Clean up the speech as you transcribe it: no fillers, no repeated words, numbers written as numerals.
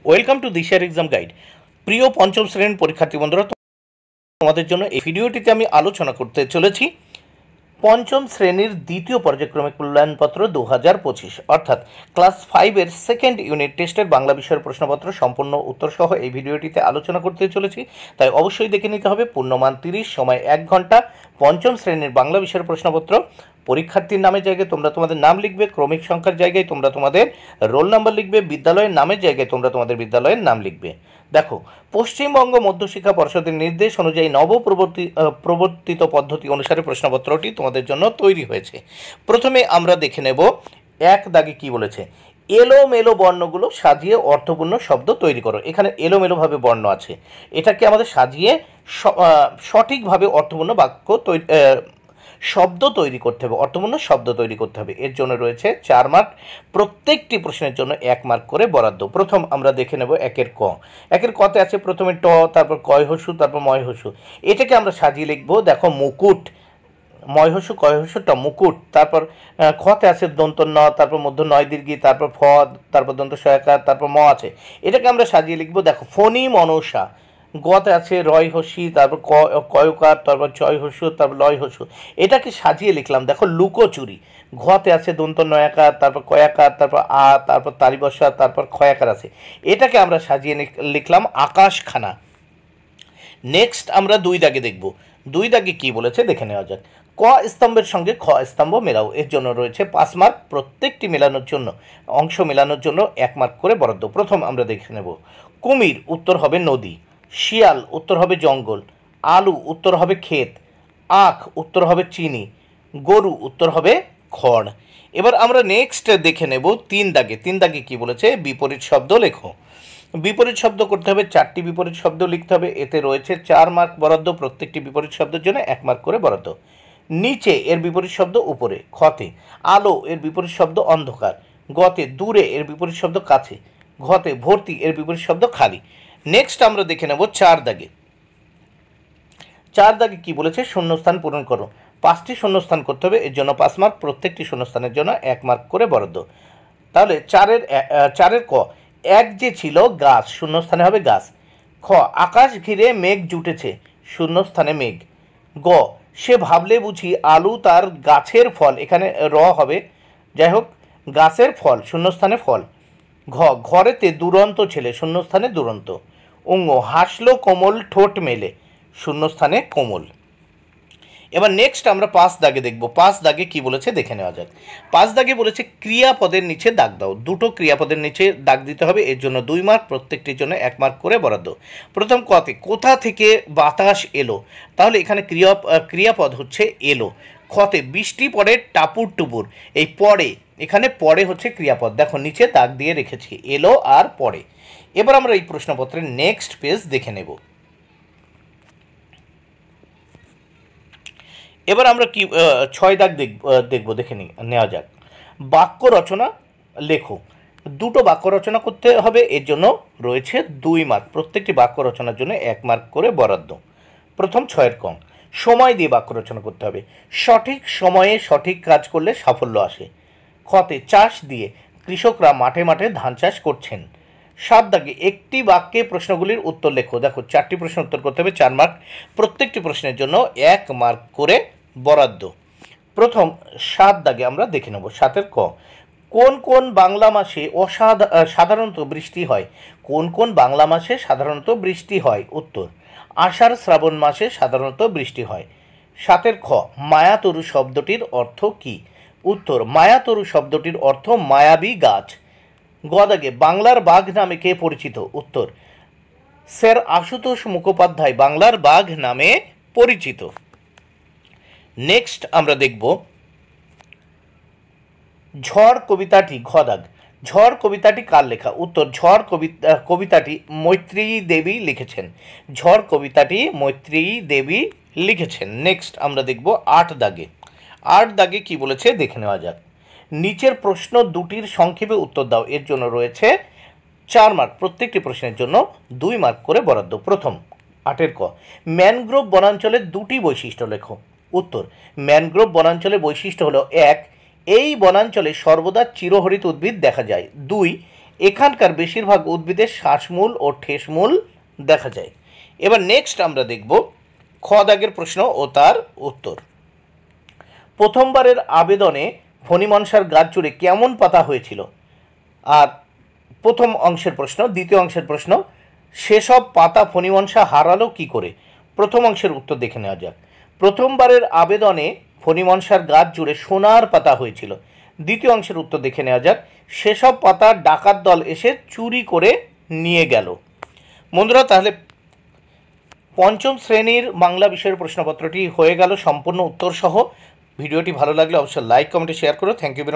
Welcome to দিশার exam guide. প্রিয় পঞ্চম শ্রেণীর পরীক্ষার্থী বন্ধুরা, তোমাদের জন্য এই ভিডিওটিতে আমি আলোচনা করতে চলেছি পঞ্চম শ্রেণীর দ্বিতীয় পর্যায়ক্রমিক মূল্যায়নপত্র 2025 অর্থাৎ ক্লাস 5-এর সেকেন্ড ইউনিট টেস্টের বাংলা বিষয়ের প্রশ্নপত্র সম্পূর্ণ উত্তরসহ এই ভিডিওটিতে আলোচনা করতে চলেছি। তাই অবশ্যই দেখে নিতে হবে। পূর্ণমান 30, সময় 1 ঘন্টা। পঞ্চম শ্রেণীর বাংলা বিষয়ের প্রশ্নপত্র। পরীক্ষার্থীর নামের জায়গায় তোমরা তোমাদের নাম লিখবে, ক্রমিক সংখ্যার জায়গায় তোমরা তোমাদের রোল নাম্বার লিখবে, বিদ্যালয়ের নামের জায়গায় তোমরা তোমাদের বিদ্যালয়ের নাম লিখবে। দেখো, পশ্চিমবঙ্গ মধ্যশিক্ষা পর্ষদের নির্দেশ অনুযায়ী প্রবর্তিত পদ্ধতি অনুসারে প্রশ্নপত্রটি তোমাদের জন্য তৈরি হয়েছে। প্রথমে আমরা দেখে নেব এক দাগে কি বলেছে। এলোমেলো বর্ণগুলো সাজিয়ে অর্থপূর্ণ শব্দ তৈরি করো। এখানে এলোমেলোভাবে বর্ণ আছে, এটাকে আমাদের সাজিয়ে সঠিকভাবে অর্থপূর্ণ শব্দ তৈরি করতে হবে, অর্থপূর্ণ শব্দ তৈরি করতে হবে। এর জন্য রয়েছে 4 মার্ক, প্রত্যেকটি প্রশ্নের জন্য 1 মার্ক করে বরাদ্দ। প্রথম আমরা দেখে নেব একের ক। একের কতে আছে প্রথমে ট, তারপর কয় হসু, তারপর ময় হসু। এটাকে আমরা সাজিয়ে লিখব। দেখো, মুকুট, ময় হসু কয় হসু ট, মুকুট। তারপর খতে আছে দন্ত ন, তারপর মধ্য নয় দীর্ঘি, তারপর ফ, তারপর দন্ত সহায়কার, তারপর ম আছে। এটাকে আমরা সাজিয়ে লিখব। দেখো, ফণি মনসা। গতে আছে রয় হসি, তারপর কয়কার, তারপর চয় হসু, তারপর লয় হসু। এটাকে সাজিয়ে লিখলাম। দেখো, লুকোচুরি। ঘতে আছে দন্ত নয়াকার, তারপর কয়াকার, তারপর আ, তারপর তালিবসা, তারপর ক্ষয়াকার আছে। এটাকে আমরা সাজিয়ে লিখলাম আকাশখানা। নেক্সট আমরা 2 দাগে দেখব। 2 দাগে কি বলেছে দেখে নেওয়া যাক। ক স্তম্ভের সঙ্গে খ স্তম্ভ মেলাও। এর জন্য রয়েছে 5 মার্ক, প্রত্যেকটি মেলানোর জন্য অংশ মেলানোর জন্য 1 মার্ক করে বরাদ্দ। প্রথম আমরা দেখে নেব। কুমির উত্তর হবে নদী, শিয়াল উত্তর হবে জঙ্গল, আলু উত্তর হবে ক্ষেত, আখ উত্তর হবে চিনি, গরু উত্তর হবে খড়। এবার আমরা নেক্সট দেখে নেব 3 দাগে। 3 দাগে কি বলেছে, বিপরীত শব্দ লেখো। বিপরীত শব্দ করতে হবে, 4টি বিপরীত শব্দ লিখতে হবে। এতে রয়েছে 4 মার্ক বরাদ্দ, প্রত্যেকটি বিপরীত শব্দের জন্য 1 মার্ক করে বরাদ্দ। নিচে এর বিপরীত শব্দ উপরে। খতে আলো এর বিপরীত শব্দ অন্ধকার, গতে দূরে এর বিপরীত শব্দ কাছে, ঘতে ভর্তি এর বিপরীত শব্দ খালি। নেক্সট আমরা দেখে নেব 4 দাগে। 4 দাগে কি বলেছে, শূন্যস্থান পূরণ করো। 5টি শূন্যস্থান করতে হবে, এর জন্য 5 মার্ক, প্রত্যেকটি শূন্যস্থানের জন্য 1 মার্ক করে বরাদ্দ। তাহলে 4-এর ক। এক যে ছিল গাছ, শূন্যস্থানে হবে গাছ। খ, আকাশ ঘিরে মেঘ জুটেছে, শূন্যস্থানে মেঘ। গ, সে ভাবলে বুঝি আলু তার গাছের ফল, এখানে র হবে, যাই হোক, গাছের ফল, শূন্যস্থানে ফল। ঘ, ঘরেতে দুরন্ত ছেলে, শূন্যস্থানে দুরন্ত। অঙ্গ, হাসলো কোমল ঠোঁট মেলে, শূন্যস্থানে কোমল। এবার নেক্সট আমরা 5 দাগে দেখব। 5 দাগে কি বলেছে দেখে নেওয়া যাক। 5 দাগে বলেছে ক্রিয়াপদের নিচে দাগ দাও। 2টো ক্রিয়াপদের নিচে দাগ দিতে হবে, এর জন্য 2 মার্ক, প্রত্যেকটির জন্য 1 মার্ক করে বরাদ্দ। প্রথম কতে, কোথা থেকে বাতাস এলো, তাহলে এখানে ক্রিয়াপদ হচ্ছে এলো। খতে বৃষ্টি পড়ে টাপুর টুপুর, এই পড়ে, এখানে পড়ে হচ্ছে ক্রিয়াপদ। দেখো, নিচে দাগ দিয়ে রেখেছি, এলো আর পড়ে। এবার আমরা এই প্রশ্নপত্রের নেক্সট পেজ দেখে নেব। এবার আমরা কি 6 দাগ দেখব, দেখে নেওয়া যাক। বাক্য রচনা লেখো। 2টো বাক্য রচনা করতে হবে, এর জন্য রয়েছে 2 মার্ক, প্রত্যেকটি বাক্য রচনার জন্য 1 মার্ক করে বরাদ্দ। প্রথম 6-এর ক, সময় দিয়ে বাক্য রচনা করতে হবে। সঠিক সময়ে সঠিক কাজ করলে সাফল্য আসে। খতে চাষ দিয়ে কৃষকরা মাঠে মাঠে ধান চাষ করছেন। 7 দাগে একটি বাক্যে প্রশ্নগুলির উত্তর লেখো। দেখো, 4টি প্রশ্ন উত্তর করতে হবে, 4 মার্ক, প্রত্যেকটি প্রশ্নের জন্য 1 মার্ক করে বরাদ্দ। প্রথম 7 দাগে আমরা দেখে নেব। 7-এর ক, কোন কোন বাংলা মাসে সাধারণত বৃষ্টি হয়? কোন কোন বাংলা মাসে সাধারণত বৃষ্টি হয়? উত্তর, আষাঢ় শ্রাবণ মাসে সাধারণত বৃষ্টি হয়। 7-এর খ, মায়াতরু শব্দটির অর্থ কী? উত্তর, মায়াতরু শব্দটির অর্থ মায়াবী গাছ। গ দাগে, বাংলার বাঘ নামে কে পরিচিত? উত্তর, স্যার আশুতোষ মুখোপাধ্যায় বাংলার বাঘ নামে পরিচিত। নেক্সট আমরা দেখব ঝড় কবিতাটি। ঘ দাগ, ঝড় কবিতাটি কার লেখা? উত্তর, ঝড় কবিতাটি মৈত্রেয়ী দেবী লিখেছেন। ঝড় কবিতাটি মৈত্রেয়ী দেবী লিখেছেন। নেক্সট আমরা দেখব 8 দাগে। 8 দাগে কি বলেছে দেখে নেওয়া যাক। নিচের প্রশ্ন 2টির সংক্ষেপে উত্তর দাও। এর জন্য রয়েছে 4 মার্ক, প্রত্যেকটি প্রশ্নের জন্য 2 মার্ক করে বরাদ্দ। প্রথম 8-এর ক, ম্যানগ্রোভ বনাঞ্চলের 2টি বৈশিষ্ট্য লেখো। উত্তর, ম্যানগ্রোভ বনাঞ্চলের বৈশিষ্ট্য হলো 1, এই বনাঞ্চলে সর্বদা চিরহরিত উদ্ভিদ দেখা যায়। 2, এখানকার বেশিরভাগ উদ্ভিদের শ্বাসমূল ও ঠেসমূল দেখা যায়। এবার নেক্সট আমরা দেখব খ দাগের প্রশ্ন ও তার উত্তর। প্রথমবারের আবেদনে ফণিমনসার গাছ জুড়ে কেমন পাতা হয়েছিল? আর প্রথম অংশের প্রশ্ন। দ্বিতীয় অংশের প্রশ্ন, সেসব পাতা ফণিমনসা হারালো কি করে? প্রথম অংশের উত্তর দেখে নেওয়া যাক। প্রথমবারের আবেদনে ফণিমনসার গাছ জুড়ে সোনার পাতা হয়েছিল। দ্বিতীয় অংশের উত্তর দেখে নেওয়া যাক। সেসব পাতা ডাকাত দল এসে চুরি করে নিয়ে গেল। বন্ধুরা, তাহলে পঞ্চম শ্রেণীর বাংলা বিষয়ের প্রশ্নপত্রটি হয়ে গেল সম্পূর্ণ উত্তর সহ। ভিডিওটি ভালো লাগলে অবশ্যই লাইক কমেন্টে শেয়ার করো। Thank you very much.